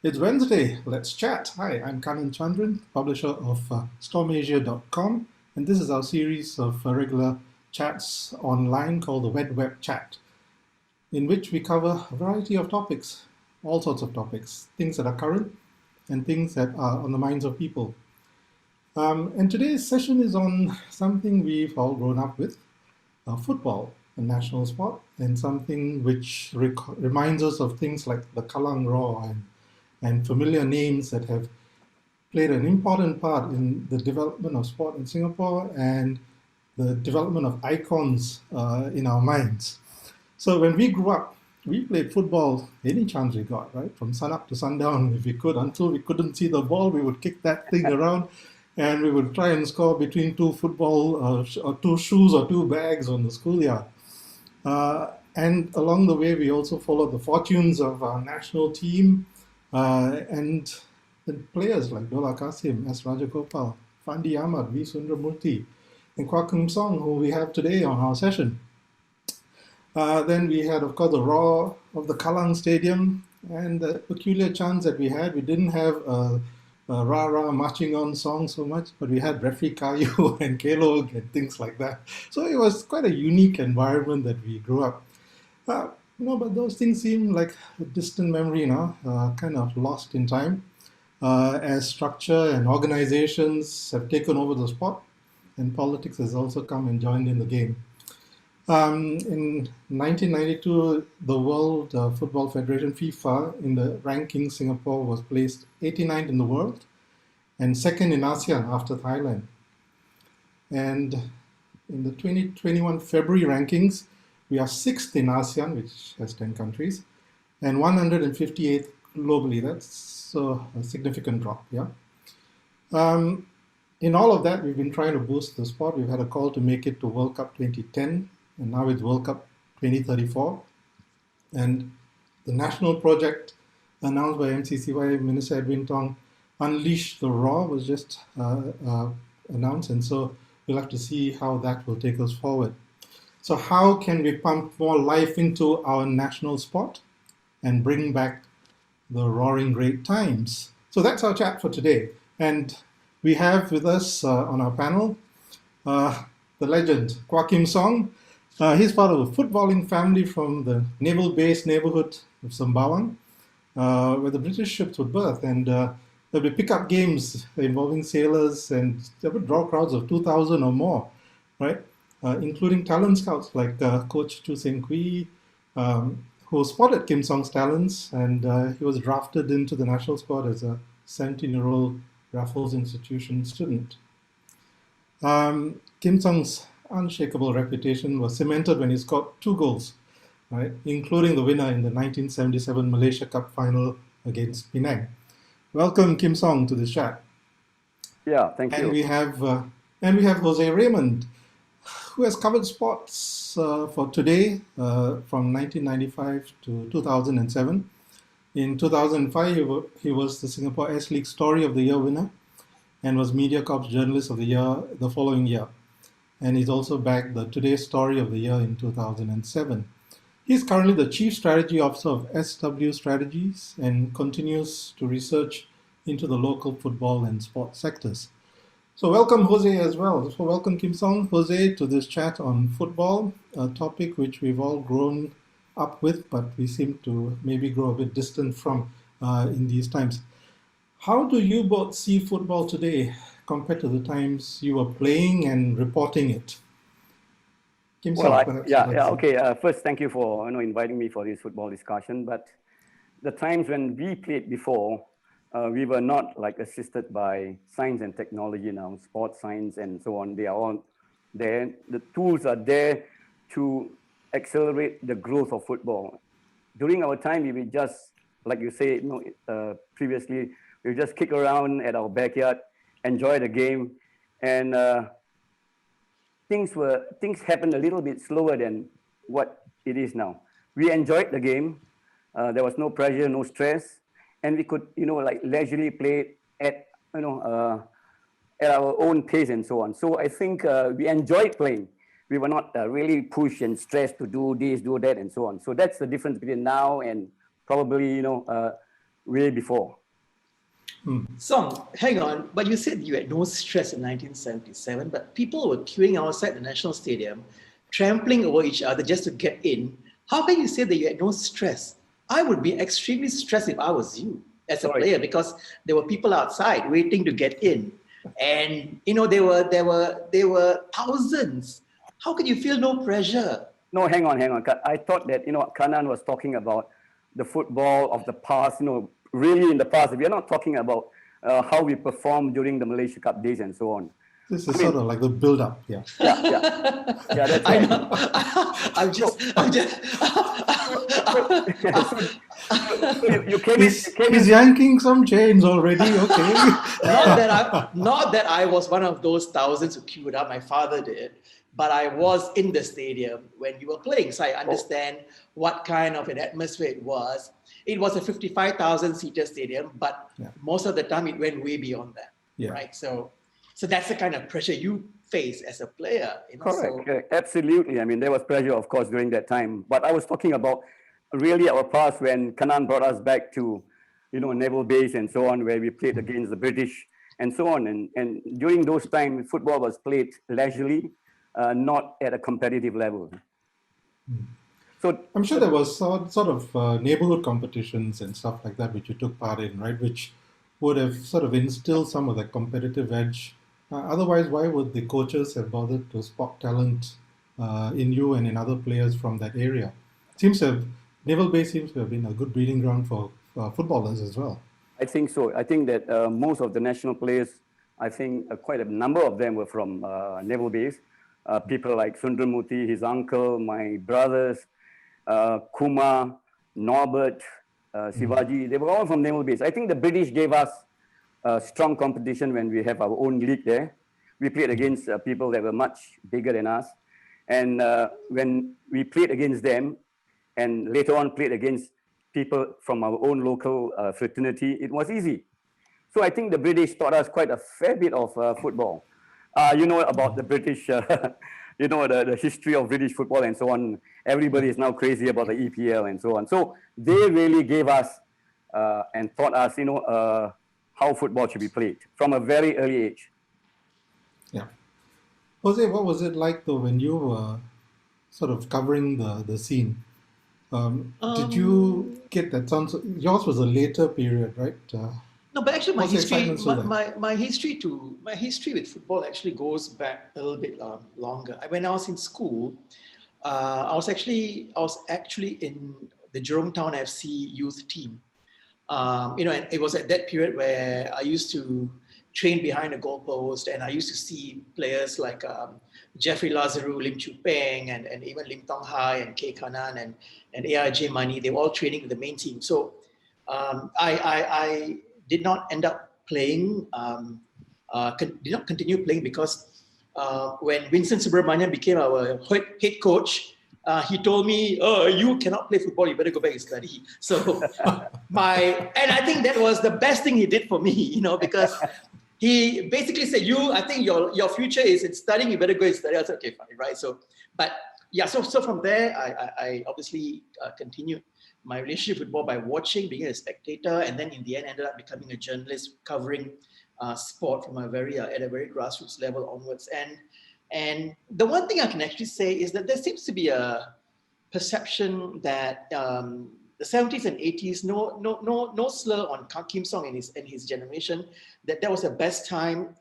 It's Wednesday. Let's chat. Hi, I'm Kannan Chandran, publisher of stormasia.com, and this is our series of regular chats online called the Web Chat, in which we cover a variety of topics, all sorts of topics, things that are current and things that are on the minds of people. And today's session is on something we've all grown up with, football, a national sport, and something which reminds us of things like the Kallang Roar and familiar names that have played an important part in the development of sport in Singapore and the development of icons in our minds. So when we grew up, we played football any chance we got, right? From sun up to sundown, if we could, until we couldn't see the ball, we would kick that thing around and we would try and score between two football or two shoes or two bags on the schoolyard. And along the way, we also followed the fortunes of our national team and the players like Dollah Kassim, S. Rajagopal, Fandi Ahmad, V Sundramoorthy, and Quah Kim Song, who we have today on our session. Then we had, of course, the roar of the Kallang Stadium and the peculiar chants that we had. We didn't have a rah-rah marching on song so much, but we had Referee Kayu and Kelog and things like that. So it was quite a unique environment that we grew up. But those things seem like a distant memory now, kind of lost in time, as structure and organizations have taken over the sport, and politics has also come and joined in the game. In 1992, the World Football Federation, FIFA, in the ranking, Singapore was placed 89th in the world and second in ASEAN after Thailand. And in the 2021 February rankings, we are sixth in ASEAN, which has 10 countries, and 158th globally. That's a significant drop, yeah. In all of that, we've been trying to boost the sport. We've had a call to make it to World Cup 2010, and now it's World Cup 2034. And the national project announced by MCCY Minister Edwin Tong, Unleash the Roar, was just announced, and so we'll have to see how that will take us forward. So how can we pump more life into our national sport and bring back the roaring great times? So that's our chat for today. And we have with us on our panel the legend, Quah Kim Song. He's part of a footballing family from the naval base neighborhood of Sembawang, where the British ships would berth. And there'll be pickup games involving sailors, and they would draw crowds of 2,000 or more, right? Including talent scouts like coach Choo Seng Quee, who spotted Kim Song's talents, and he was drafted into the national squad as a 17-year-old Raffles Institution student. Kim Song's unshakable reputation was cemented when he scored 2 goals, right, including the winner in the 1977 Malaysia Cup final against Penang. Welcome, Kim Song, to this chat. Yeah, thank you. And we have Jose Raymond, who has covered sports for today from 1995 to 2007. In 2005, he was the Singapore S.League Story of the Year winner and was MediaCorp's Journalist of the Year the following year. And he's also bagged the Today's Story of the Year in 2007. He's currently the Chief Strategy Officer of SW Strategies and continues to research into the local football and sports sectors. So welcome, Jose, as well. So welcome, Kim Song, Jose, to this chat on football, a topic which we've all grown up with, but we seem to maybe grow a bit distant from in these times. How do you both see football today compared to the times you were playing and reporting it? Kim Song, perhaps. First, thank you for inviting me for this football discussion. But the times when we played before, we were not like assisted by science and technology now, sports science and so on. They are all there. The tools are there to accelerate the growth of football. During our time, we would just, like you say, previously, we would just kick around at our backyard, enjoy the game, and things happened a little bit slower than what it is now. We enjoyed the game. There was no pressure, no stress. And we could, leisurely play at our own pace and so on. So I think we enjoyed playing. We were not really pushed and stressed to do this, do that, and so on. So that's the difference between now and probably, way before. Song, hang on, but you said you had no stress in 1977, but people were queuing outside the National Stadium, trampling over each other just to get in. How can you say that you had no stress? I would be extremely stressed if I was you as a player, because there were people outside waiting to get in. And there were thousands. How can you feel no pressure? No, hang on. I thought that Kannan was talking about the football of the past. Really in the past. We are not talking about how we performed during the Malaysia Cup days and so on. This is sort of like the build-up, yeah. That's right. I know. I'm just. He's yanking some chains already. Okay. Not that I was one of those thousands who queued up. My father did, but I was in the stadium when you were playing, so I understand what kind of an atmosphere it was. It was a 55,000 seater stadium, but most of the time it went way beyond that. Yeah. Right. So that's the kind of pressure you face as a player. Correct. Absolutely. I mean, there was pressure, of course, during that time. But I was talking about really our past when Kannan brought us back to, naval base and so on, where we played against the British and so on. And during those times, football was played leisurely, not at a competitive level. So I'm sure there was sort of neighborhood competitions and stuff like that which you took part in, right? Which would have sort of instilled some of the competitive edge. Otherwise, why would the coaches have bothered to spot talent in you and in other players from that area? Naval Base seems to have been a good breeding ground for footballers as well. I think so. I think that most of the national players, I think quite a number of them were from Naval Base. People like Sundramoorthy, his uncle, my brothers, Kumar, Norbert, Sivaji, they were all from Naval Base. I think the British gave us strong competition when we have our own league there. We played against people that were much bigger than us. And when we played against them, and later on played against people from our own local fraternity, it was easy. So I think the British taught us quite a fair bit of football. About the British, the history of British football and so on. Everybody is now crazy about the EPL and so on. So they really gave us and taught us, how football should be played from a very early age. Yeah. Jose, what was it like though when you were sort of covering the scene? Did you get that sense? Yours was a later period, right? No, but actually, my history with football actually goes back a little bit longer. When I was in school, I was actually in the Jurong Town FC youth team. And it was at that period where I used to train behind the goalpost, and I used to see players like Jeffrey Lazaru, Lim Chu Peng, and even Lim Tong Hai and K. Kannan and ARJ Mani. They were all training with the main team. So I did not end up playing, did not continue playing because when Vincent Subramanian became our head coach, he told me, "Oh, you cannot play football. You better go back and study." So and I think that was the best thing he did for me, because he basically said, I think your future is in studying. You better go and study. I said, "Okay, fine, right?" So, but yeah, so from there, I obviously continued my relationship with football by watching, being a spectator, and then in the end ended up becoming a journalist covering sport from at a very grassroots level onwards. And the one thing I can actually say is that there seems to be a perception that the 70s and 80s, no slur on Quah Kim Song and his generation, that was the best time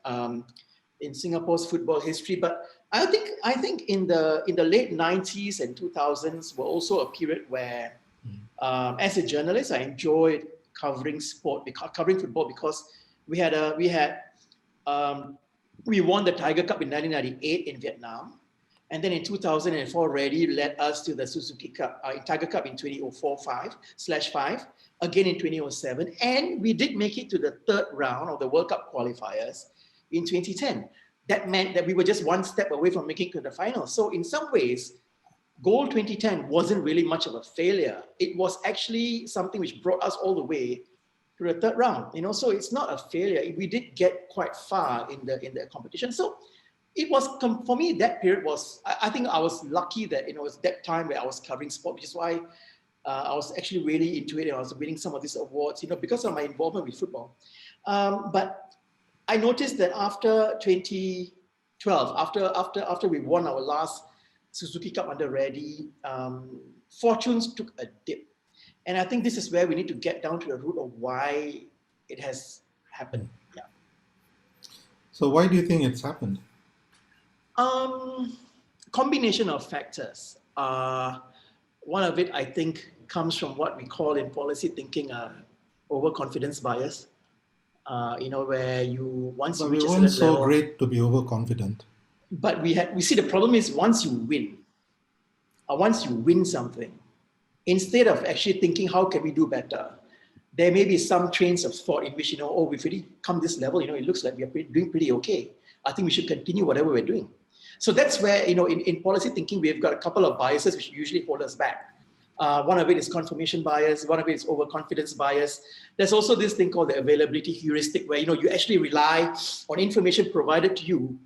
in Singapore's football history. But I think in the late 90s and 2000s were also a period where, as a journalist, I enjoyed covering football because we won the Tiger Cup in 1998 in Vietnam. And then in 2004 already led us to the Suzuki Cup, Tiger Cup in 2004/5, again in 2007. And we did make it to the third round of the World Cup qualifiers in 2010. That meant that we were just one step away from making it to the final. So in some ways, Goal 2010 wasn't really much of a failure. It was actually something which brought us all the way to the third round. So it's not a failure. We did get quite far in the competition. So it was, for me, that period was, I think I was lucky that it was that time where I was covering sport, which is why I was actually really into it, and I was winning some of these awards, because of my involvement with football. But I noticed that after 2012, after we won our last Suzuki Cup under Reddy, fortunes took a dip. And I think this is where we need to get down to the root of why it has happened. Yeah. So why do you think it's happened? Combination of factors. One of it, I think, comes from what we call in policy thinking overconfidence bias. Where once you reach a certain level. We weren't so great to be overconfident. But we see the problem is once you win something, instead of actually thinking how can we do better, there may be some trains of thought in which, we've already come this level, it looks like we are doing pretty okay. I think we should continue whatever we're doing. So that's where, in policy thinking, we've got a couple of biases which usually hold us back. One of it is confirmation bias. One of it is overconfidence bias. There's also this thing called the availability heuristic, where, you actually rely on information provided to you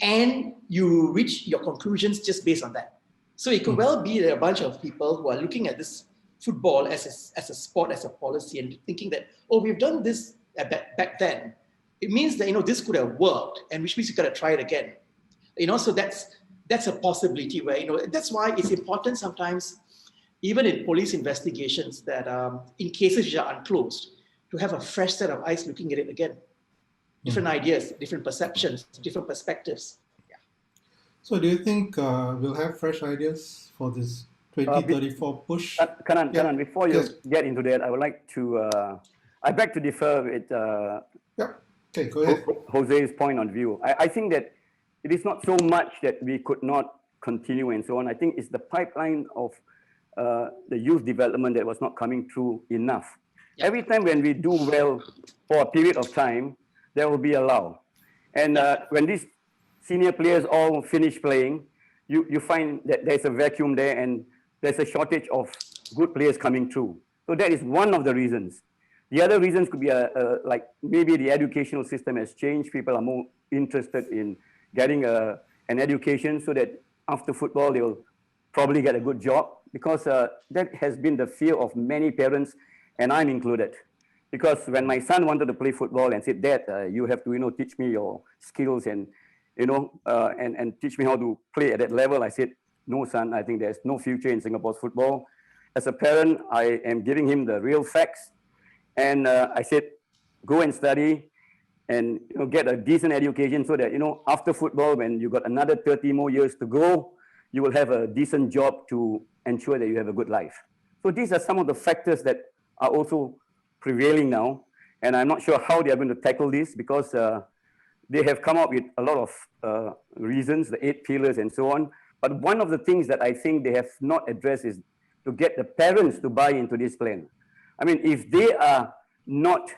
and you reach your conclusions just based on that. So it could well be that a bunch of people who are looking at this football as a sport, as a policy, and thinking that, we've done this back then. It means that, this could have worked, and which means you got to try it again. So that's a possibility where, that's why it's important sometimes, even in police investigations, that in cases which are unclosed, to have a fresh set of eyes looking at it again. Different ideas, different perceptions, different perspectives. Yeah. So do you think we'll have fresh ideas for this 2034 push? Kannan, before you get into that, I would like to, I beg to differ with okay, go ahead. Jose's point of view. I think that it is not so much that we could not continue and so on. I think it's the pipeline of the youth development that was not coming through enough. Yep. Every time when we do well for a period of time, there will be a lull. And when these senior players all finish playing, you find that there's a vacuum there and there's a shortage of good players coming through. So that is one of the reasons. The other reasons could be like maybe the educational system has changed. People are more interested in getting an education so that after football, they'll probably get a good job, because that has been the fear of many parents, and I'm included. Because when my son wanted to play football and said, Dad, you have to, teach me your skills and, and teach me how to play at that level, I said, no, son, I think there's no future in Singapore's football. As a parent, I am giving him the real facts. And I said, go and study and get a decent education so that, after football, when you got another 30 more years to go, you will have a decent job to ensure that you have a good life. So these are some of the factors that are also prevailing now. And I'm not sure how they are going to tackle this, because they have come up with a lot of reasons, the 8 pillars and so on. But one of the things that I think they have not addressed is to get the parents to buy into this plan. I mean, if they are not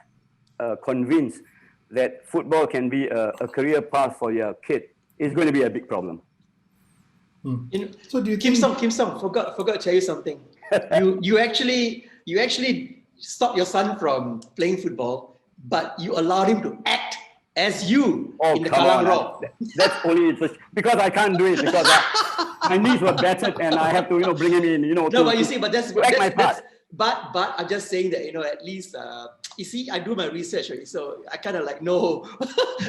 convinced that football can be a career path for your kid, it's going to be a big problem. So do you Kim Song, forgot to tell you something. you actually stopped your son from playing football, but you allowed him to act as you in the Kallang Raw. That's only because I can't do it, because my knees were battered and I have to bring him in. No, but you see, but that's my part. But I'm just saying that at least you see, I do my research, right? So I kind of like know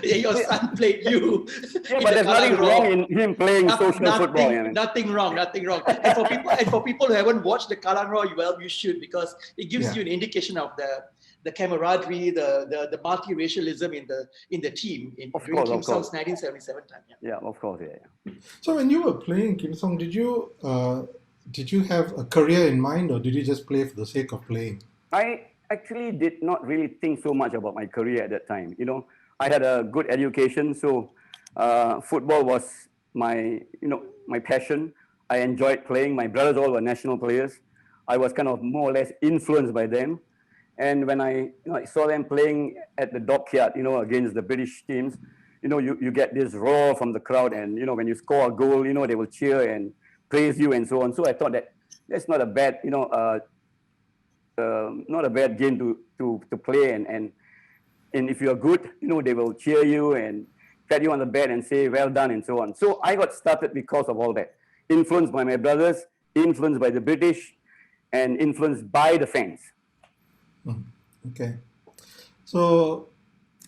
your son played you. Yeah, but there's nothing wrong in him playing social football. Nothing wrong. And for people who haven't watched the Kallang Raw, you should, because it gives you an indication of the camaraderie, the multiracialism in the team during Kim Song's 1977 time. Yeah, of course, yeah. So when you were playing, Kim Song, did you have a career in mind, or did you just play for the sake of playing? I actually did not really think so much about my career at that time. I had a good education, so football was my passion. I enjoyed playing. My brothers all were national players. I was kind of more or less influenced by them. And when I saw them playing at the dockyard, against the British teams, you get this roar from the crowd, and when you score a goal, they will cheer and praise you and so on. So I thought that that's not a bad, not a bad game to play, and if you're good, they will cheer you and pat you on the back and say well done and so on. So I got started because of all that, influenced by my brothers, influenced by the British, and influenced by the fans. Okay. So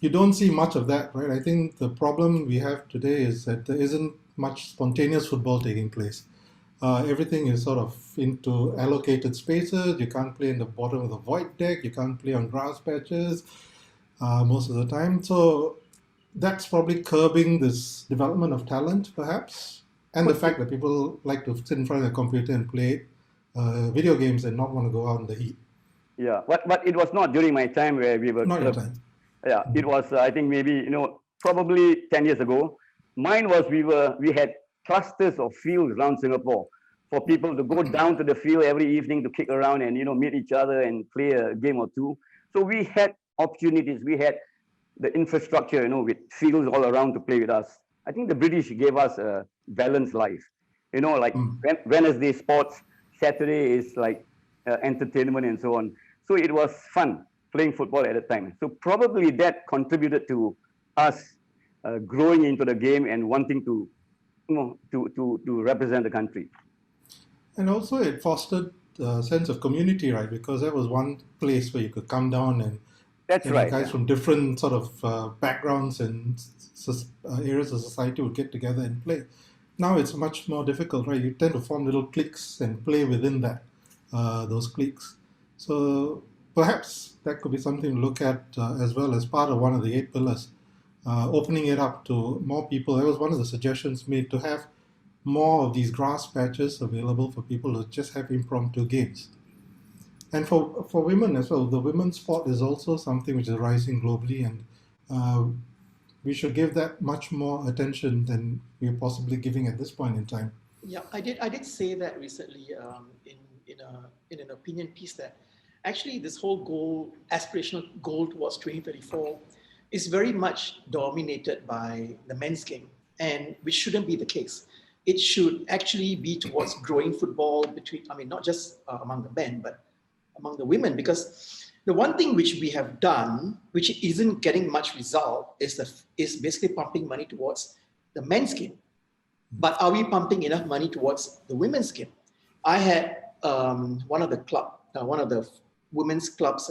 you don't see much of that, right? I think the problem we have today is that there isn't much spontaneous football taking place. Everything is sort of into allocated spaces. You can't play in the bottom of the void deck. You can't play on grass patches most of the time. So that's probably curbing this development of talent, perhaps, and the fact that people like to sit in front of the computer and play video games and not want to go out in the heat. Yeah, but it was not during my time where we were. Not your time. Yeah, it was. I think maybe probably 10 years ago. Mine was we had clusters of fields around Singapore for people to go down to the field every evening to kick around and meet each other and play a game or two. So we had opportunities. We had the infrastructure, with fields all around to play with us. I think the British gave us a balanced life. Like Wednesday sports, Saturday is like entertainment and so on. So it was fun playing football at the time. So probably that contributed to us growing into the game and wanting to represent the country. And also it fostered a sense of community, right? Because that was one place where you could come down and that's right. Guys from different sort of backgrounds and areas of society would get together and play. Now it's much more difficult, right? You tend to form little cliques and play within that, those cliques. So perhaps that could be something to look at as well as part of one of the 8 pillars, opening it up to more people. That was one of the suggestions made, to have more of these grass patches available for people to just have impromptu games. And for women as well, the women's sport is also something which is rising globally, and we should give that much more attention than we're possibly giving at this point in time. Yeah, I did say that recently in an opinion piece, that actually this whole aspirational goal towards 2034 is very much dominated by the men's game, and which shouldn't be the case. It should actually be towards growing football not just among the men, but among the women, because the one thing which we have done, which isn't getting much result, is basically pumping money towards the men's game. But are we pumping enough money towards the women's game? I had one of the women's clubs,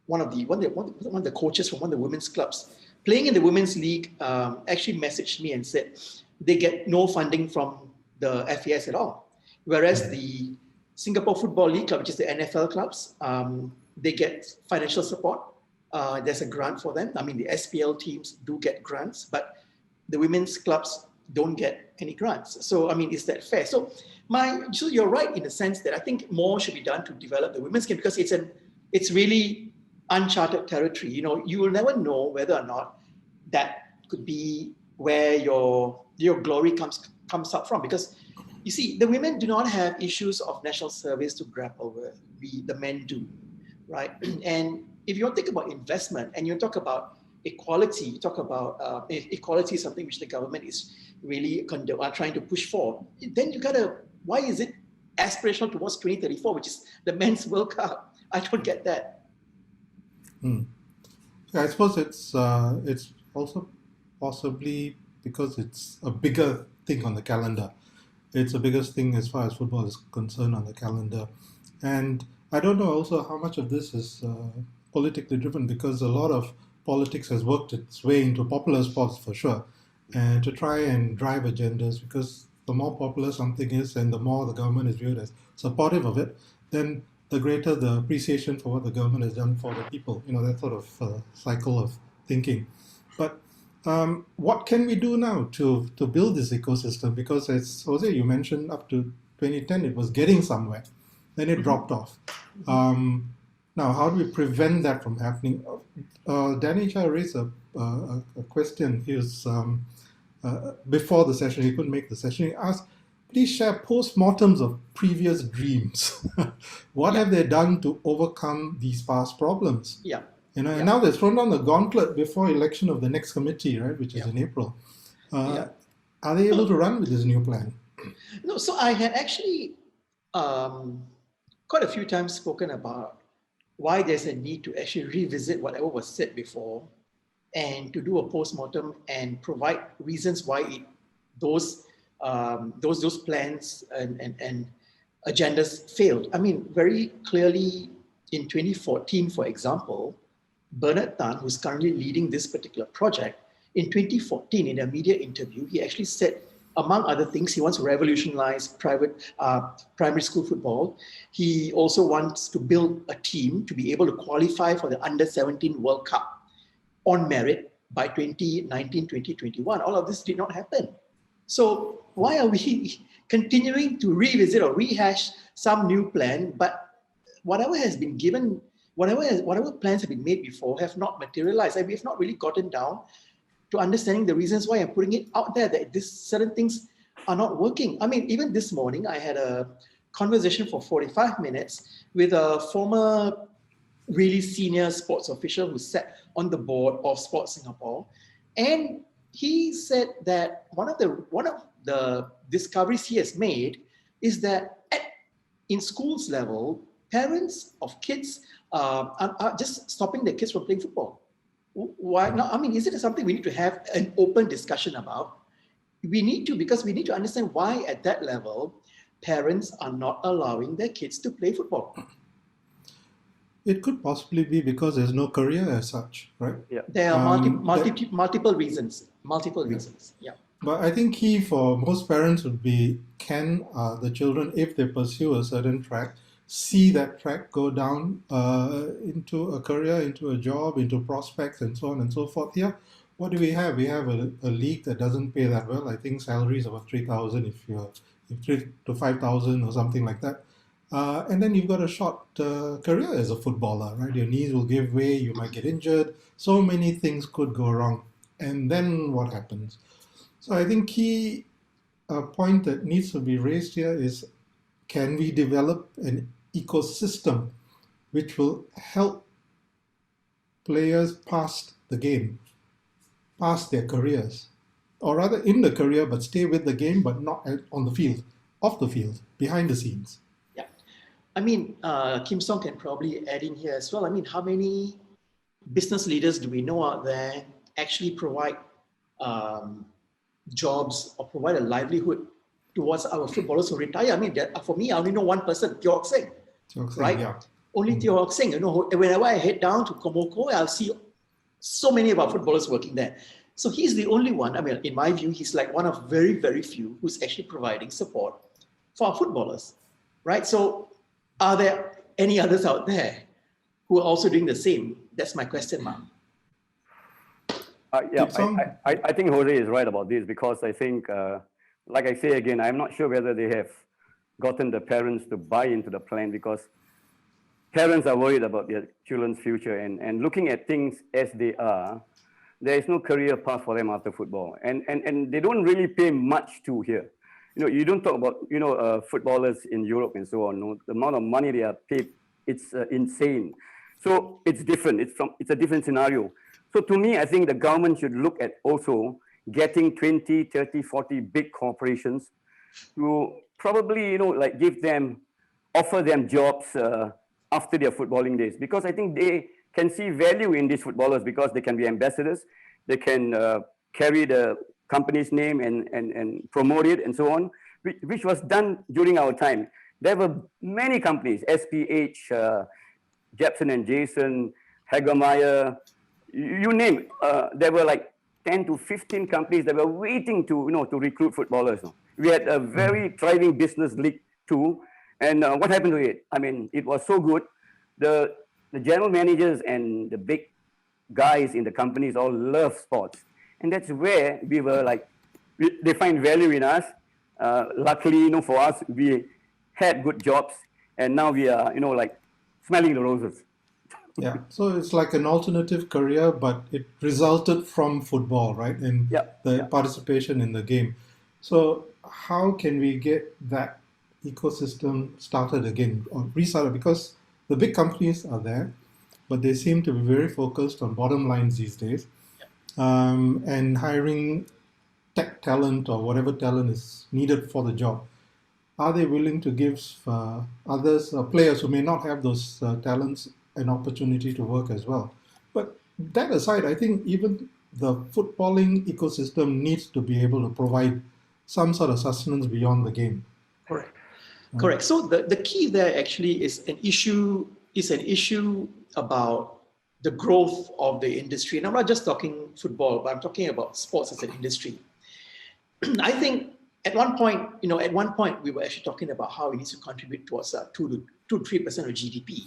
one of the coaches from one of the women's clubs playing in the women's league actually messaged me and said they get no funding from the FAS at all, whereas the Singapore Football League Club, which is the NFL clubs, they get financial support. There's a grant for them. I mean, the SPL teams do get grants, but the women's clubs don't get any grants. So, I mean, is that fair? So you're right in the sense that I think more should be done to develop the women's game, because it's really uncharted territory. You will never know whether or not that could be where your glory comes up from, because you see, the women do not have issues of national service to grapple with. The men do, right? And if you think about investment and you talk about equality, you talk about equality is something which the government is really trying to push for, then why is it aspirational towards 2034, which is the Men's World Cup? I don't get that. Yeah, I suppose it's also possibly because it's a bigger thing on the calendar. It's the biggest thing as far as football is concerned on the calendar. And I don't know also how much of this is politically driven, because a lot of politics has worked its way into popular sports for sure, and to try and drive agendas, because the more popular something is and the more the government is viewed as supportive of it, then the greater the appreciation for what the government has done for the people. That sort of cycle of thinking. But what can we do now to build this ecosystem? Because as Jose, you mentioned, up to 2010, it was getting somewhere. Then it dropped off. Now, how do we prevent that from happening? Danny Chia raised a question. He was, before the session, he couldn't make the session. He asked, please share post-mortems of previous dreams. What have they done to overcome these past problems? Yeah. And now they've thrown down the gauntlet before election of the next committee, right, which is in April. Are they able to run with this new plan? No, so I had actually quite a few times spoken about why there's a need to actually revisit whatever was said before and to do a post-mortem and provide reasons why those plans and agendas failed. I mean, very clearly in 2014, for example, Bernard Tan, who's currently leading this particular project, in 2014, in a media interview, he actually said, among other things, he wants to revolutionize primary school football. He also wants to build a team to be able to qualify for the Under-17 World Cup on merit by 2019, 2021. All of this did not happen. So why are we continuing to revisit or rehash some new plan, but whatever has been given, whatever plans have been made before have not materialized, and we have not really gotten down to understanding the reasons why I'm putting it out there that certain things are not working. I mean, even this morning, I had a conversation for 45 minutes with a former really senior sports official who sat on the board of Sports Singapore. And he said that one of the discoveries he has made is that in schools level, parents of kids are just stopping their kids from playing football. Why not? I mean, is it something we need to have an open discussion about? We need to, because we need to understand why at that level, parents are not allowing their kids to play football. It could possibly be because there's no career as such, right? Yeah. There are multiple reasons. Multiple reasons. Yeah. But I think key for most parents would be, can the children, if they pursue a certain track, see that track go down into a career, into a job, into prospects, and so on and so forth. Yeah, what do we have? We have a league that doesn't pay that well. I think salaries about 3,000 if 3 to 5,000 or something like that. And then you've got a short career as a footballer, right? Your knees will give way, you might get injured. So many things could go wrong. And then what happens? So I think key point that needs to be raised here is, can we develop an ecosystem which will help players past the game, past their careers, or rather in the career, but stay with the game, but not on the field, off the field, behind the scenes. Yeah. I mean, Kim Song can probably add in here as well. I mean, how many business leaders do we know out there actually provide jobs or provide a livelihood towards our footballers who retire? I mean, for me, I only know one person, Teo Seng, right? Yeah. Only Teo Seng. You know, whenever I head down to Komoko, I'll see so many of our footballers working there. So he's the only one. I mean, in my view, he's like one of very, very few who's actually providing support for our footballers, right? So are there any others out there who are also doing the same? That's my question mark. I think Jose is right about this, because I think, like I say again, I'm not sure whether they have gotten the parents to buy into the plan, because parents are worried about their children's future, and looking at things as they are, there is no career path for them after football, and they don't really pay much to here. You know, you don't talk about footballers in Europe and so on. No? The amount of money they are paid, it's insane. So it's different. It's a different scenario. So to me, I think the government should look at also getting 20, 30, 40 big corporations to probably, like offer them jobs after their footballing days, because I think they can see value in these footballers, because they can be ambassadors, they can carry the company's name and promote it and so on, which was done during our time. There were many companies, SPH, Jepson and Jason, Hagemeyer, you name it. There were like 10 to 15 companies that were waiting to, to recruit footballers. We had a very thriving business league too. And what happened to it? I mean, it was so good. The general managers and the big guys in the companies all love sports. And that's where we were like, they find value in us. Luckily, for us, we had good jobs. And now we are, like smelling the roses. Yeah, so it's like an alternative career, but it resulted from football, right? And participation in the game. So how can we get that ecosystem started again or restarted? Because the big companies are there, but they seem to be very focused on bottom lines these days, and hiring tech talent or whatever talent is needed for the job. Are they willing to give others, players who may not have those talents, an opportunity to work as well? But that aside, I think even the footballing ecosystem needs to be able to provide some sort of sustenance beyond the game. Correct. Correct. So the key there actually is an issue about the growth of the industry. And I'm not just talking football, but I'm talking about sports as an industry. I think at one point we were actually talking about how it needs to contribute towards 2 to 3% of GDP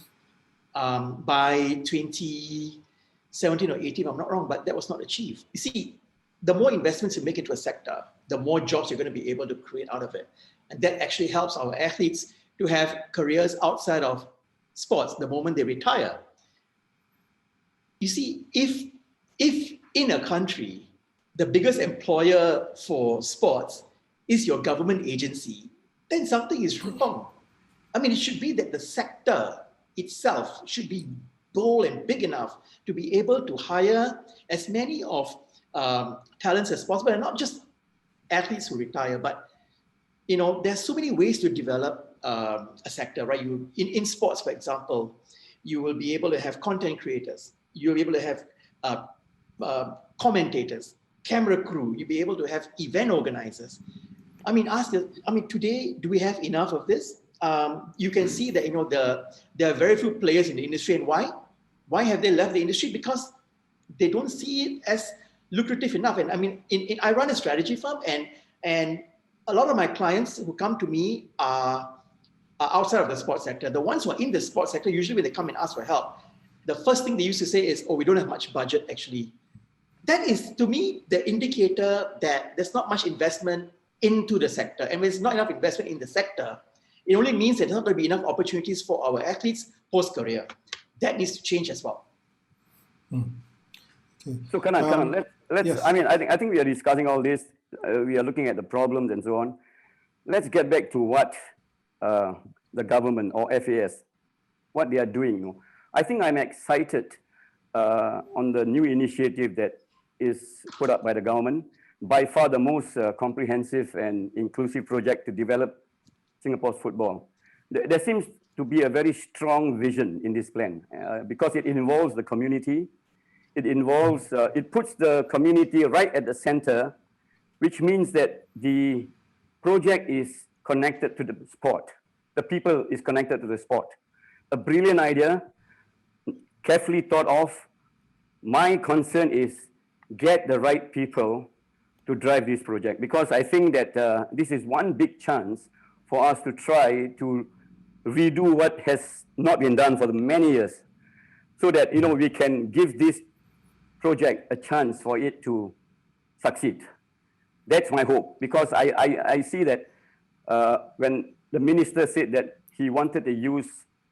by 2017 or 18, if I'm not wrong, but that was not achieved. You see, the more investments you make into a sector, the more jobs you're going to be able to create out of it. And that actually helps our athletes to have careers outside of sports the moment they retire. You see, if in a country, the biggest employer for sports is your government agency, then something is wrong. I mean, it should be that the sector itself should be bold and big enough to be able to hire as many of talents as possible, and not just athletes who retire, but there's so many ways to develop a sector, right? In sports, for example, you will be able to have content creators, you'll be able to have commentators, camera crew, you'll be able to have event organizers. I mean, today, do we have enough of this? You can see that there are very few players in the industry, and why? Why have they left the industry? Because they don't see it as lucrative enough. And I mean, I run a strategy firm, and a lot of my clients who come to me are outside of the sports sector. The ones who are in the sports sector, usually when they come and ask for help, the first thing they used to say is, "Oh, we don't have much budget." Actually, that is, to me, the indicator that there's not much investment into the sector. And when there's not enough investment in the sector, it only means that there's not going to be enough opportunities for our athletes post-career. That needs to change as well. Okay. So Kannan, let's. Yes. I mean, I think we are discussing all this. We are looking at the problems and so on. Let's get back to what the government or FAS, what they are doing. I think I'm excited on the new initiative that is put up by the government. By far the most comprehensive and inclusive project to develop Singapore's football. There seems to be a very strong vision in this plan because it involves the community. It puts the community right at the center, which means that the project is connected to the sport. The people is connected to the sport. A brilliant idea, carefully thought of. My concern is get the right people to drive this project, because I think that this is one big chance for us to try to redo what has not been done for many years, so that we can give this project a chance for it to succeed. That's my hope, because I see that when the minister said that he wanted to use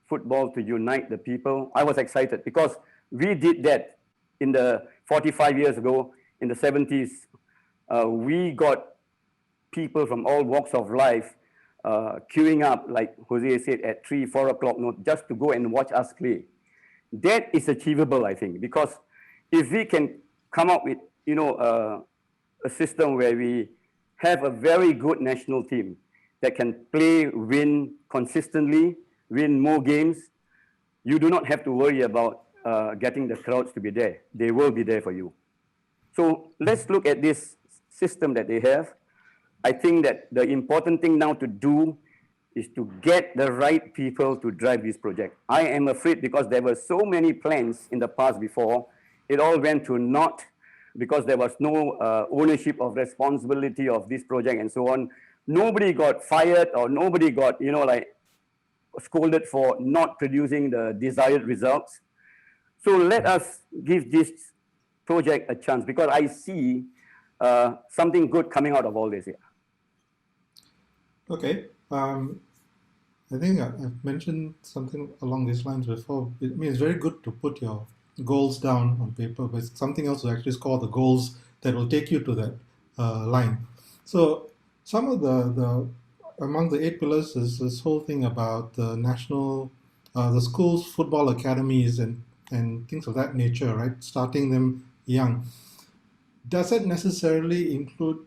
football to unite the people, I was excited, because we did that in the 45 years ago, in the 70s. We got people from all walks of life queuing up, like Jose said, at 3, 4 o'clock, just to go and watch us play. That is achievable, I think, because if we can come up with, a system where we have a very good national team that can play, win consistently, win more games, you do not have to worry about getting the crowds to be there. They will be there for you. So let's look at this system that they have. I think that the important thing now to do is to get the right people to drive this project. I am afraid, because there were so many plans in the past before, it all went to naught because there was no ownership of responsibility of this project and so on. Nobody got fired, or nobody got, scolded for not producing the desired results. So let us give this project a chance, because I see something good coming out of all this here. Okay. I think I've mentioned something along these lines before. I mean, it's very good to put your goals down on paper, but it's something else to actually score the goals that will take you to that line. So some of the among the 8 pillars is this whole thing about the national, the schools, football academies, and things of that nature, right? Starting them young. Does it necessarily include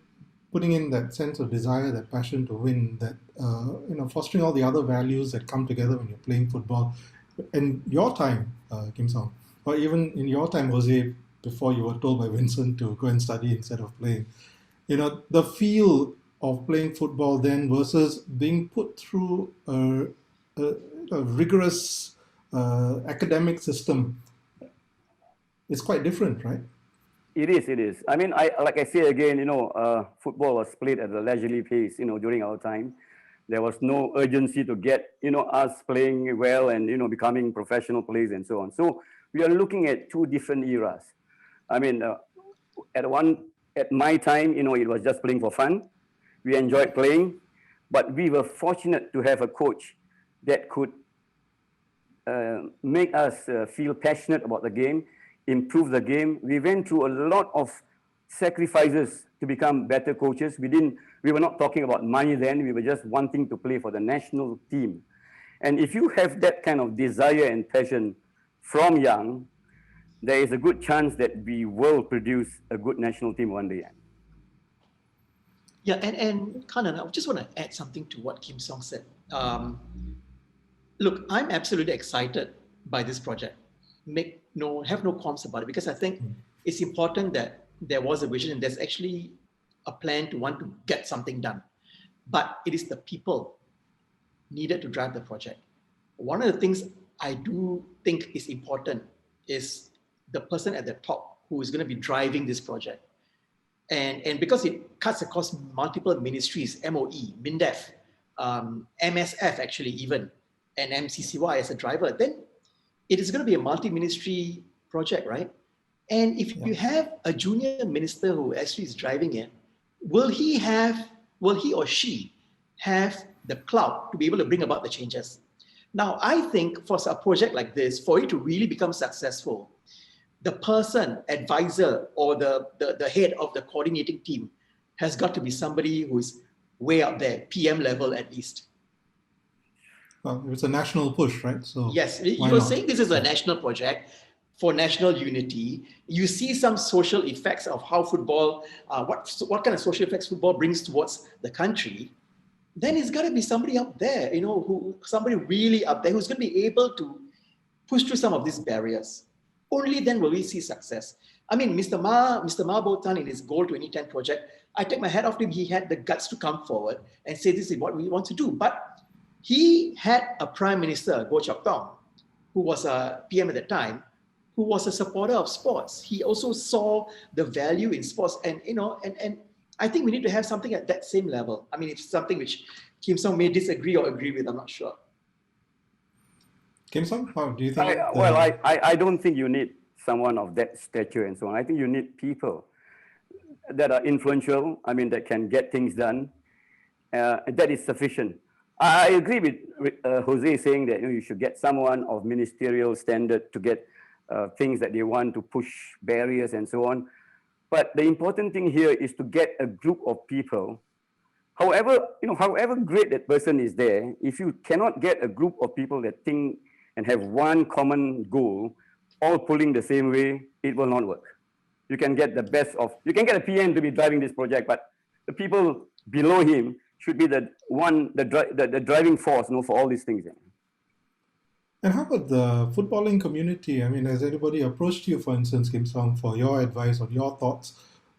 putting in that sense of desire, that passion to win, that fostering all the other values that come together when you're playing football? In your time, Kim Song, or even in your time, Jose, before you were told by Vincent to go and study instead of playing, the feel of playing football then versus being put through a rigorous academic system? It's quite different, right? It is. I mean, like I say again, football was played at a leisurely pace, during our time. There was no urgency to get, us playing well and, becoming professional players and so on. So we are looking at two different eras. I mean, at my time, it was just playing for fun. We enjoyed playing, but we were fortunate to have a coach that could make us feel passionate about the game, improve the game. We went through a lot of sacrifices to become better coaches. We were not talking about money then. We were just wanting to play for the national team. And if you have that kind of desire and passion from young, there is a good chance that we will produce a good national team one day. Yeah, and Kannan, I just want to add something to what Kim Song said. Look, I'm absolutely excited by this project. Have no qualms about it, because I think it's important that there was a vision and there's actually a plan to want to get something done. But it is the people needed to drive the project. One of the things I do think is important is the person at the top who is going to be driving this project. And because it cuts across multiple ministries, MOE, MINDEF, MSF actually even, and MCCY as a driver, then it is going to be a multi-ministry project, right? And if you have a junior minister who actually is driving it, will he or she have the clout to be able to bring about the changes? Now, I think for a project like this, for it to really become successful, the person, advisor, or the head of the coordinating team has got to be somebody who is way up there, PM level at least. Well, it's a national push, right? So yes, you were saying this is a national project for national unity. You see some social effects of how football, what kind of social effects football brings towards the country. Then it's got to be somebody up there, somebody really up there who's going to be able to push through some of these barriers. Only then will we see success. I mean, Mr. Ma Botan in his Goal 2010 project, I take my hat off to him. He had the guts to come forward and say, this is what we want to do. But he had a prime minister, Goh Chok Tong, who was a PM at the time, who was a supporter of sports. He also saw the value in sports, and I think we need to have something at that same level. I mean, it's something which Kim Song may disagree or agree with. I'm not sure. Kim Song, how do you think? I don't think you need someone of that stature and so on. I think you need people that are influential. I mean, that can get things done. That is sufficient. I agree with Jose saying that you should get someone of ministerial standard to get things that they want to push barriers and so on. But the important thing here is to get a group of people. However great that person is there, if you cannot get a group of people that think and have one common goal, all pulling the same way, it will not work. You can get you can get a PM to be driving this project, but the people below him should be the driving force, for all these things. And how about the footballing community? I mean, has anybody approached you, for instance, Kim Song, for your advice or your thoughts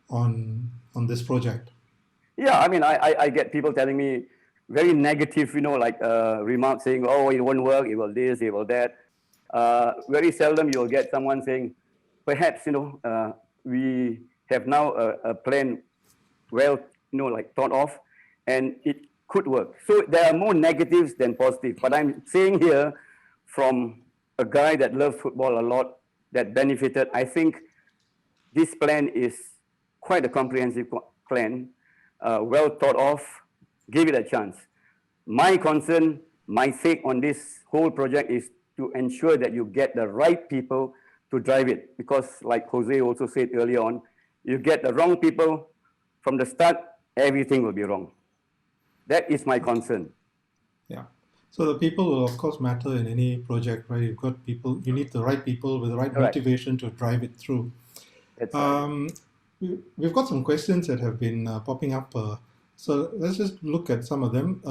on this project? Yeah, I mean, I get people telling me very negative, remarks saying, oh, it won't work, it will this, it will that. Very seldom you'll get someone saying, perhaps, we have now a plan well, thought of, and it could work. So there are more negatives than positives. But I'm saying here, from a guy that loves football a lot, that benefited, I think this plan is quite a comprehensive plan, well thought of. Give it a chance. My concern, my take on this whole project is to ensure that you get the right people to drive it. Because like Jose also said earlier on, you get the wrong people from the start, everything will be wrong. That is my concern. Yeah. So the people will of course matter in any project, right? You've got people, you need the right people with the right motivation to drive it through. That's right. We've got some questions that have been popping up. So let's just look at some of them.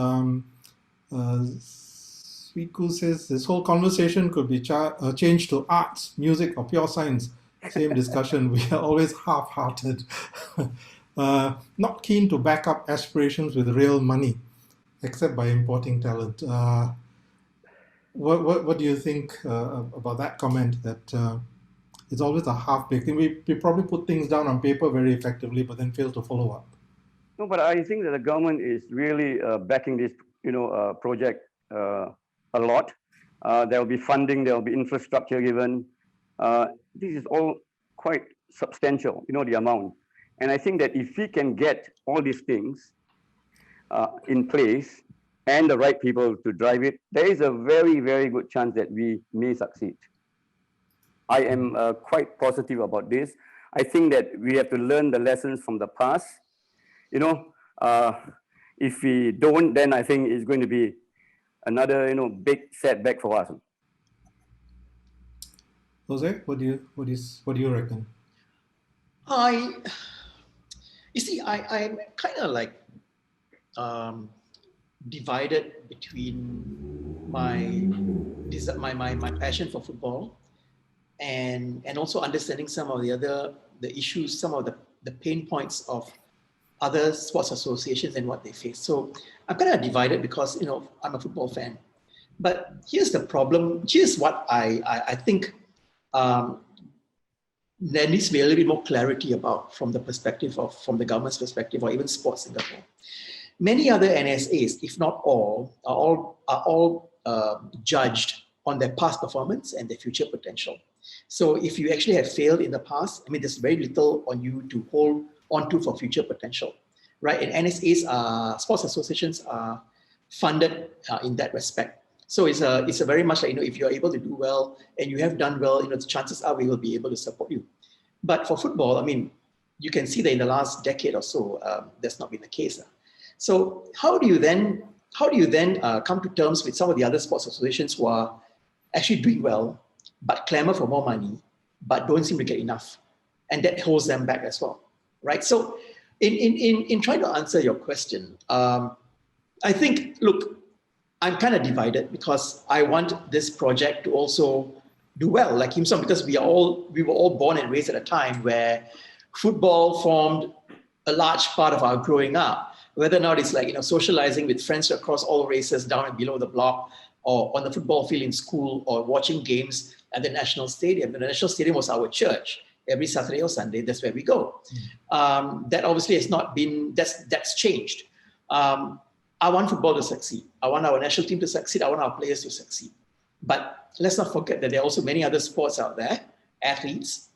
Swiku says this whole conversation could be changed to arts, music, or pure science. Same discussion. We are always half-hearted. not keen to back up aspirations with real money, except by importing talent. What do you think about that comment that it's always a half-baked thing? We probably put things down on paper very effectively, but then fail to follow up. No, but I think that the government is really backing this, project a lot. There will be funding, there will be infrastructure given. This is all quite substantial, the amount. And I think that if we can get all these things in place and the right people to drive it, there is a very, very good chance that we may succeed. I am quite positive about this. I think that we have to learn the lessons from the past. If we don't, then I think it's going to be another, big setback for us. Jose, what do you reckon? I'm kind of like divided between my passion for football and also understanding some of the issues, some of the pain points of other sports associations and what they face. So I'm kind of divided because I'm a football fan. But here's the problem. Here's what I think there needs to be a little bit more clarity about from the government's perspective, or even Sports Singapore. Many other NSAs, if not all, are all judged on their past performance and their future potential. So if you actually have failed in the past, there's very little on you to hold onto for future potential, right? And NSAs, sports associations are funded in that respect. So it's a very much like, if you're able to do well and you have done well, the chances are we will be able to support you. But for football, you can see that in the last decade or so, that's not been the case. So how do you then come to terms with some of the other sports associations who are actually doing well, but clamor for more money, but don't seem to get enough? And that holds them back as well, right? So in trying to answer your question, I think, look, I'm kind of divided because I want this project to also do well, like Kim Song, because we were all born and raised at a time where football formed a large part of our growing up. Whether or not it's like, socializing with friends across all races down and below the block, or on the football field in school, or watching games at the National Stadium. The National Stadium was our church. Every Saturday or Sunday, that's where we go. That obviously has not been, that's changed. I want football to succeed. I want our national team to succeed. I want our players to succeed. But let's not forget that there are also many other sports out there. Athletes,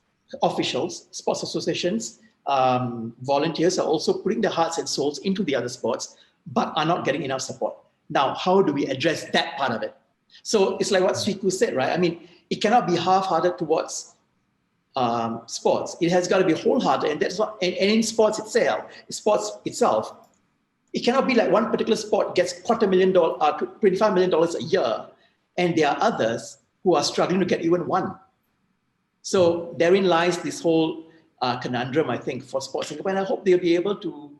officials, sports associations, volunteers are also putting their hearts and souls into the other sports, but are not getting enough support. Now, how do we address that part of it? So it's like what Sriku said, right? It cannot be half-hearted towards sports. It has got to be wholehearted, and that's what. And in sports itself, it cannot be like one particular sport gets $25 million a year, and there are others who are struggling to get even one. So therein lies this whole conundrum, I think, for Sports Singapore, and I hope they'll be able to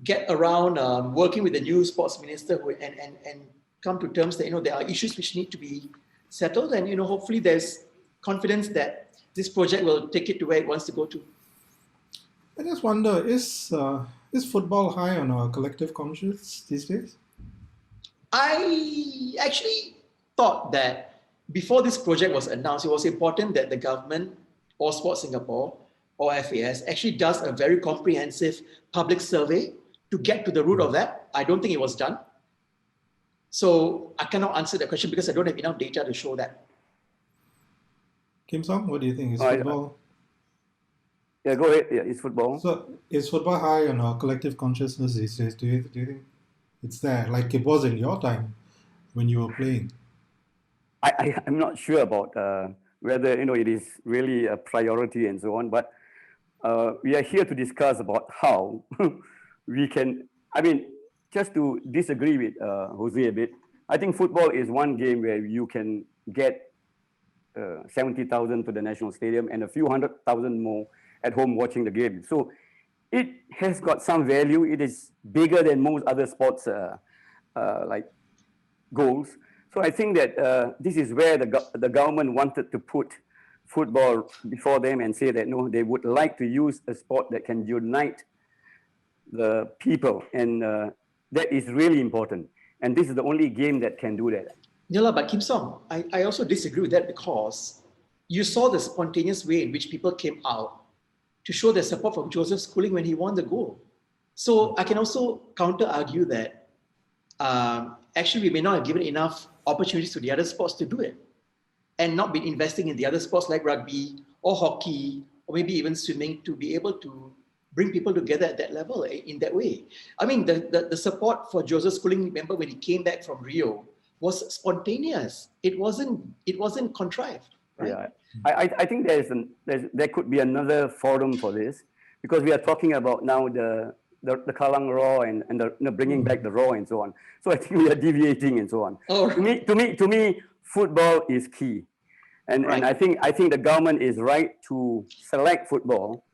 get around working with the new sports minister and come to terms that there are issues which need to be settled, and hopefully there's confidence that this project will take it to where it wants to go to. I just wonder, is football high on our collective conscience these days? I actually thought that before this project was announced, it was important that the government or Sports Singapore or FAS actually does a very comprehensive public survey to get to the root of that. I don't think it was done. So I cannot answer that question because I don't have enough data to show that. Kim Song, what do you think? Is football? Yeah, go ahead. Yeah, it's football. So is football high on our collective consciousness these days? Do you think it's there, like it was in your time when you were playing? I'm not sure about whether it is really a priority and so on, but we are here to discuss about how we can. Just to disagree with Jose a bit, I think football is one game where you can get 70,000 to the National Stadium and a few 100,000 more at home watching the game. So it has got some value. It is bigger than most other sports like goals. So I think that this is where the government wanted to put football before them and say that no, they would like to use a sport that can unite the people, and that is really important. And this is the only game that can do that. Dollah, but Kim Song, I also disagree with that, because you saw the spontaneous way in which people came out to show their support for Joseph Schooling when he won the goal. So I can also counter argue that actually we may not have given enough opportunities to the other sports to do it, and not been investing in the other sports like rugby or hockey, or maybe even swimming, to be able to bring people together at that level in that way. I mean, the support for Joseph Schooling, remember when he came back from Rio, was spontaneous. It wasn't contrived. Right? Yeah, I think there could be another forum for this, because we are talking about now the Kallang Raw and the bringing back the Raw and so on. So I think we are deviating and so on. Oh. To me, football is key, and Right. and I think the government is right to select football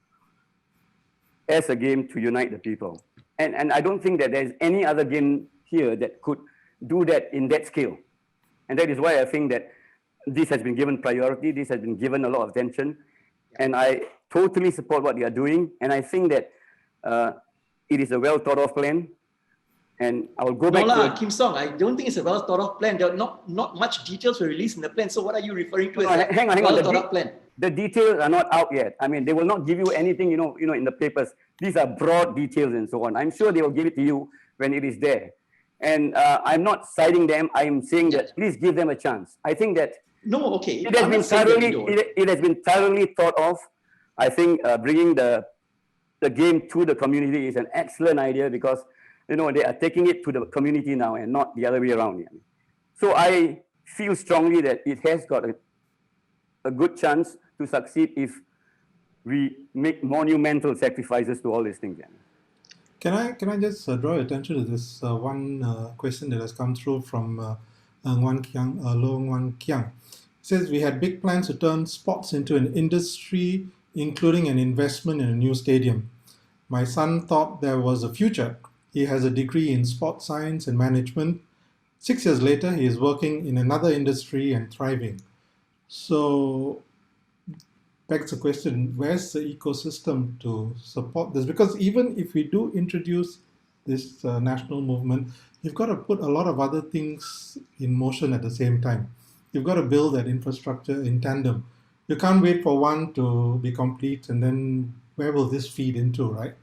as a game to unite the people. And I don't think that there's any other game here that could do that in that scale. And that is why I think that this has been given priority, this has been given a lot of attention, and I totally support what they are doing. And I think that it is a well thought of plan. And I will go back Dollah, to Kim Song, I don't think it's a well thought of plan. There are not much details were released in the plan. So what are you referring to as hang on. well thought of plan? The details are not out yet. I mean, they will not give you anything, in the papers. These are broad details and so on. I'm sure they will give it to you when it is there. And I'm not citing them. I'm saying that please give them a chance. I think that No, okay. it has been thoroughly thought of. I think bringing the game to the community is an excellent idea, because they are taking it to the community now and not the other way around. So I feel strongly that it has got a good chance to succeed if we make monumental sacrifices to all these things. Can I just draw your attention to this one question that has come through from Lo Nguan Kiang. It says, we had big plans to turn sports into an industry, including an investment in a new stadium. My son thought there was a future. He has a degree in sports science and management. 6 years later, he is working in another industry and thriving. So begs the question, where's the ecosystem to support this? Because even if we do introduce this national movement, you've got to put a lot of other things in motion at the same time. You've got to build that infrastructure in tandem. You can't wait for one to be complete, and then where will this feed into, right?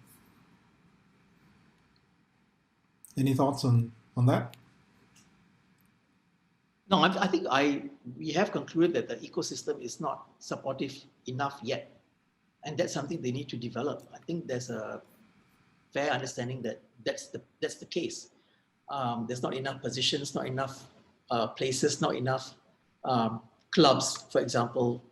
Any thoughts on that? No, I think we have concluded that the ecosystem is not supportive enough yet. And that's something they need to develop. I think there's a fair understanding that that's the case. There's not enough positions, not enough places, not enough clubs, for example,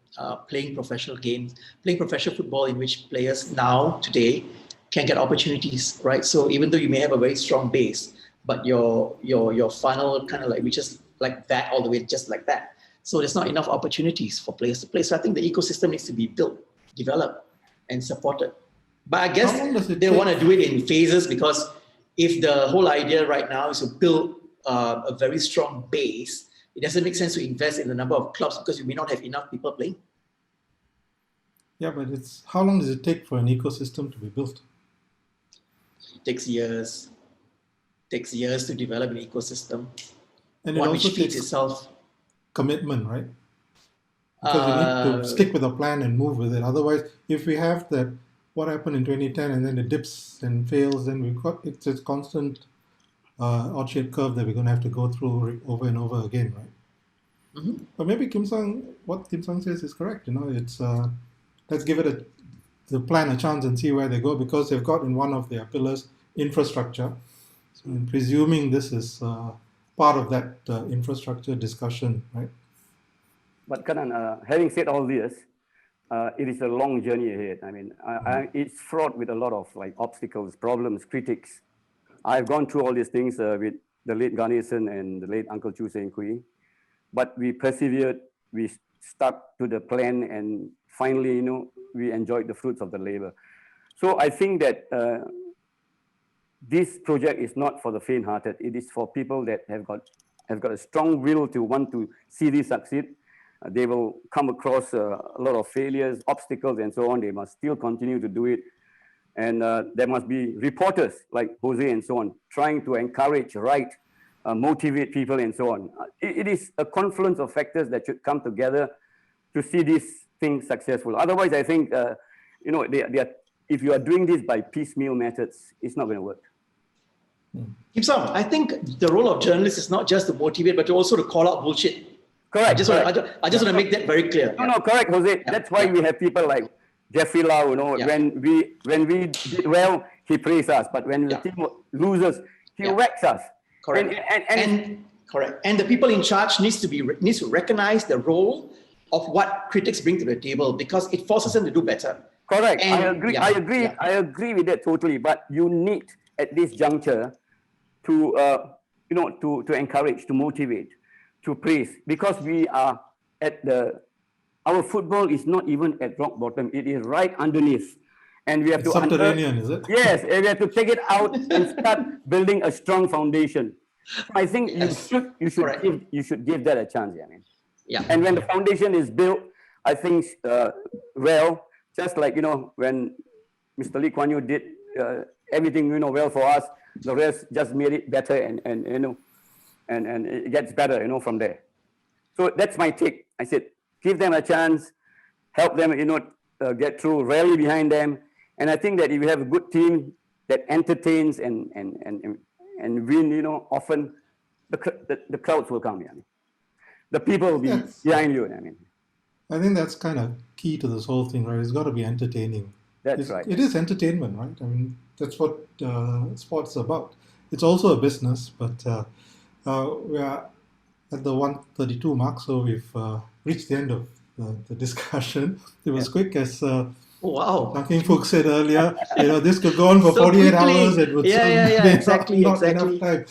playing professional games, playing professional football, in which players now, today, can get opportunities, right? So even though you may have a very strong base, but your funnel kind of like reaches like that all the way, just like that. So there's not enough opportunities for players to play. So I think the ecosystem needs to be built, developed, and supported. But I guess they want to do it in phases, because if the whole idea right now is to build a very strong base, it doesn't make sense to invest in the number of clubs, because you may not have enough people playing. Yeah, but how long does it take for an ecosystem to be built? It takes years. It takes years to develop an ecosystem. And it also takes itself commitment, right? Because we need to stick with a plan and move with it. Otherwise, if we have that, what happened in 2010 and then it dips and fails, then it's a constant odd-shaped curve that we're going to have to go through over and over again, right? Mm-hmm. But maybe what Kim Song says is correct. It's let's give it the plan a chance and see where they go, because they've got in one of their pillars infrastructure. So I'm presuming this is part of that infrastructure discussion, right? But Kannan, having said all this, it is a long journey ahead. I mean, it's fraught with a lot of obstacles, problems, critics. I've gone through all these things with the late Ganesan and the late Uncle Choo Seng Quee, but we persevered, we stuck to the plan, and finally, we enjoyed the fruits of the labor. So I think that this project is not for the faint-hearted. It is for people that have got a strong will to want to see this succeed. They will come across a lot of failures, obstacles, and so on. They must still continue to do it. And there must be reporters like Jose and so on, trying to encourage, motivate people and so on. It is a confluence of factors that should come together to see these things successful. Otherwise, I think, if you are doing this by piecemeal methods, it's not going to work. Kim Song, I think the role of journalists is not just to motivate, but also to call out bullshit. Correct. I just want to make that very clear. No, correct, Jose. That's why we have people like Jeffrey Lau. When we did well, he praised us, but when the team loses, he whacks us. Correct. And correct. And the people in charge needs to recognize the role of what critics bring to the table, because it forces them to do better. Correct. And, I agree with that totally. But you need at this juncture to encourage, to motivate, to praise, because we are our football is not even at rock bottom. It is right underneath. And we have it's subterranean, is it? Yes, and we have to take it out and start building a strong foundation. I think you should give that a chance. I mean, And when the foundation is built, I think just like when Mr. Lee Kuan Yew did everything well for us, the rest just made it better, and it gets better from there. So that's my take. I said, give them a chance, help them get through, rally behind them. And I think that if you have a good team that entertains and win, often the crowds will come. The people will be behind you. I think that's kind of key to this whole thing, right? It's got to be entertaining. That's right. It is entertainment, right? I mean, that's what sports is about. It's also a business, but we are at the 1:32 mark, so we've reached the end of the discussion. It was quick, as Kim Fook said earlier. This could go on for 48 hours. It would exactly. Enough time.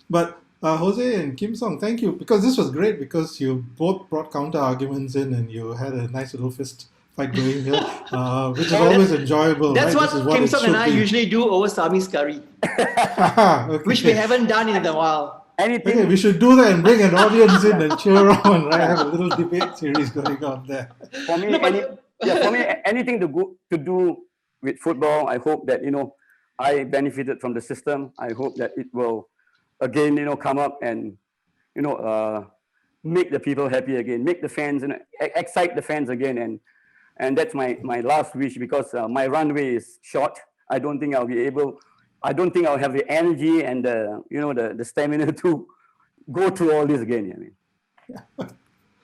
But Jose and Kim Song, thank you, because this was great, because you both brought counter arguments in and you had a nice little fist fight going here, which is always enjoyable. That's right? what Kim Song and I usually do over Sami's curry, which we haven't done in a while. Anything? Okay, we should do that and bring an audience in and cheer on, right? Have a little debate series going on there. For me, anything to do with football, I hope that, I benefited from the system. I hope that it will again, come up and, make the people happy again, make the fans, excite the fans again. And that's my last wish, because my runway is short. I don't think I'll have the energy and the stamina to go through all this again.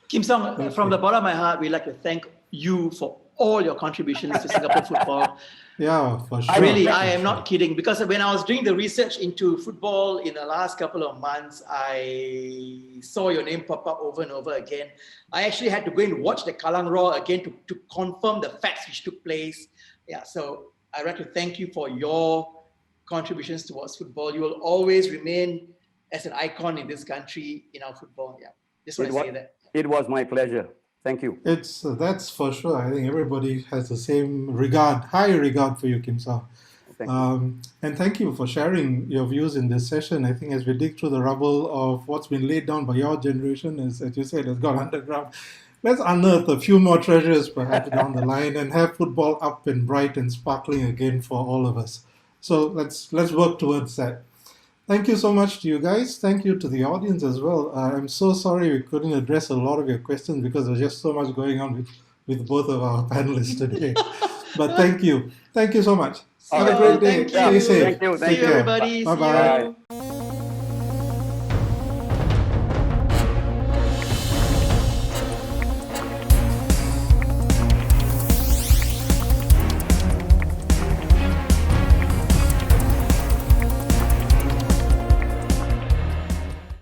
Kim Song, from the bottom of my heart, we'd like to thank you for all your contributions to Singapore football. Yeah, for sure. I am not kidding, because when I was doing the research into football in the last couple of months, I saw your name pop up over and over again. I actually had to go and watch the Kallang Raw again to confirm the facts which took place. So I'd like to thank you for your contributions towards football. You will always remain as an icon in this country, in our football. Just want to say that. It was my pleasure. Thank you. That's for sure. I think everybody has the same high regard for you, Kim Song. And thank you for sharing your views in this session. I think as we dig through the rubble of what's been laid down by your generation, as you said, has gone underground, let's unearth a few more treasures perhaps down the line and have football up and bright and sparkling again for all of us. So let's work towards that. Thank you so much to you guys. Thank you to the audience as well. I'm so sorry we couldn't address a lot of your questions because there's just so much going on with both of our panelists today. But thank you. Thank you so much. Have a great day. Thank you. Stay safe. Thank you. See you, everybody. Bye-bye.